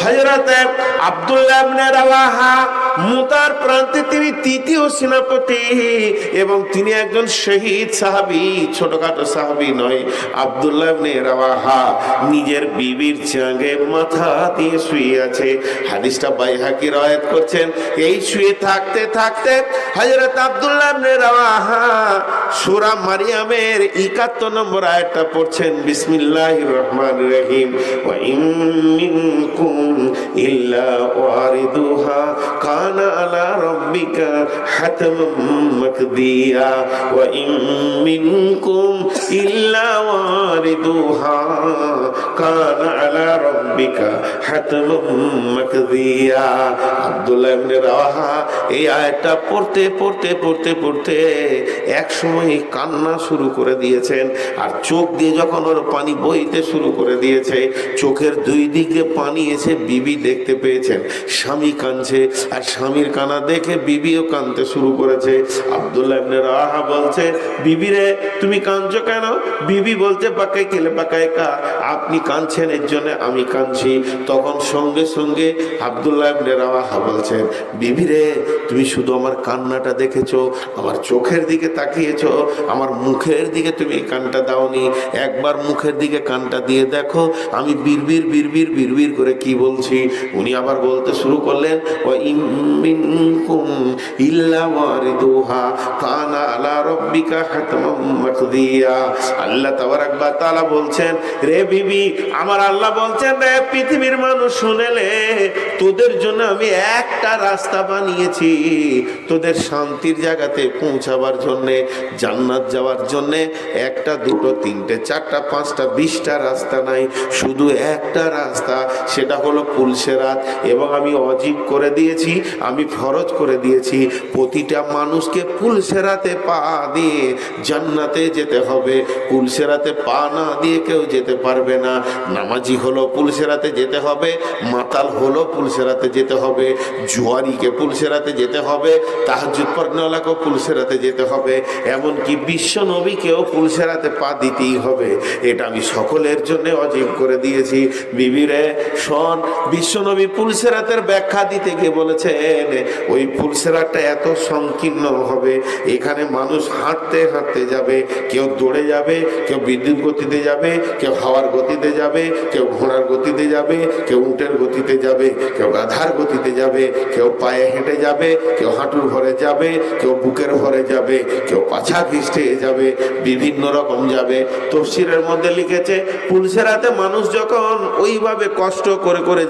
হযরত আব্দুল্লাহ ইবনে রাওয়াহা মুতার প্রান্তে তিনি তৃতীয় সেনাপতি এবং তিনি একজন শহীদ সাহাবী, ছোটখাটো সাহাবী নয়। আব্দুল্লাহ ইবনে রাওয়াহা নিজের বিবির চাঙে মাথা দিয়ে শুয়ে আছে। হাদিসটা বাইহাকি রওয়ায়াত করছেন। এই শুয়ে থাকতে থাকতে হযরত আব্দুল্লাহ ইবনে রাওয়াহা সূরা মারিয়ামের 71 নম্বর আয়াতটা পড়ছেন। বিসমিল্লাহির রহমানির রহিম। ওয়া ইম মিনকুম ইল্লা ওয়ারিদুহা কানা আলা রাব্বিকা হাতমান মাকদিয়া। ওয়া ইম মিনকুম ইল্লা ওয়ারিদুহা কানা আলা রাব্বিকা হাতমান মাকদিয়া। আব্দুল্লাহ ইবনে রাওয়াহা এই আয়াতটা পড়তে পড়তে পড়তে পড়তে এক সময় কান্না শুরু করে দিয়েছেন। আর চোখ দিয়ে যখন ওর পানি বইতে শুরু করে দিয়েছে, চোখের দুই দিকে পানি এসে বিবি দেখতে পেয়েছেন স্বামী কাঁদছে, আর স্বামীর কান্না দেখে বিবিও কাঁদতে শুরু করেছে। আব্দুল্লাহ ইবনে রাওয়াহা বলছে, বিবি রে তুমি কাঁদছো কেন? বিবি বলতে পাকাই কেলে পাকায় কা, আপনি কাঁদছেন এর জন্য আমি কাঁদছি। তখন সঙ্গে সঙ্গে আব্দুল্লাহ ইবনে রাওয়াহা বলছেন, বিবি রে তুমি শুধু আমার কান্নাটা দেখেছো, আমার চোখের দিকে তাকিয়েছো, আমার মুখের দিকে তুমি কানটা দাওনি। একবার মুখের দিকে কানটা দিয়ে দেখো আমি বিড়বিড় বিড়বিড় বিড়বিড় করে কি বলছি। উনি আবার বলতে শুরু করলেন, ওয়া ইম মিনকুম ইল্লা ওয়ারিদুহা কানা আলা রাব্বিকা হাতমান মাকদিয়া। আল্লাহ তাবারাক ওয়া তাআলা বলছেন, রে বিবি, আমার আল্লাহ বলছেন, রে পৃথিবীর মানুষ শুনেলে, তোদের জন্য আমি একটা রাস্তা বানিয়েছি, তোদের শান্তির জায়গাতে পৌঁছাবার জন্য, জান্নাত যাওয়ার জন্য। একটা, দুটো, তিনটে, চারটা, পাঁচটা, 20টা রাস্তা নাই, শুধু একটা রাস্তা, সেটা হলো পুলসেরাত। এবং আমি ওয়াজিব করে দিয়েছি, আমি ফরজ করে দিয়েছি, প্রতিটা মানুষকে পুলসেরাতে পা দিয়ে জান্নাতে যেতে হবে। পুলসেরাতে পা না দিয়ে কেউ যেতে পারবে না। নামাজি হলো পুলসেরাতে যেতে হবে, মাতাল হলো পুলসেরাতে যেতে হবে, জুয়ারিকে পুলসেরাতে যেতে হবে, তাহাজ্জুদ পড়নেওয়ালাকেও পুলসেরাতে যেতে হবে, এমনকি বিশ্ব নবীকেও পুলসেরাতে পা দিতেই হবে। এটা আমি সকলের জন্য ওয়াজিব করে দিয়েছি। বিবিরে শোন, বিশ্ব নবী পুলসেরাতের ব্যাখ্যা দিতে গিয়ে বলেছেন, ওই পুলসেরাতটা এত সংকীর্ণ হবে, এখানে মানুষ হাঁটতে হাঁটতে যাবে, কেউ দৌড়ে যাবে, কেউ বিদ্যুৎ গতিতে যাবে, কেউ হাওয়ার গতিতে যাবে, কেউ ঘোড়ার গতিতে যাবে, কেউ উটের গতিতে যাবে, কেউ গাধার গতিতে যাবে, কেউ পায়ে হেঁটে যাবে, কেউ হাঁটুর ভরে যাবে, কেউ বুকের ভরে যাবে, কেউ পাছা ঘিষ্টে যাবে, বিভিন্ন রকম যাবে। তফসিরের মধ্যে লিখেছে, পুলসেরাতে মানুষ যখন ওইভাবে কষ্ট করে করে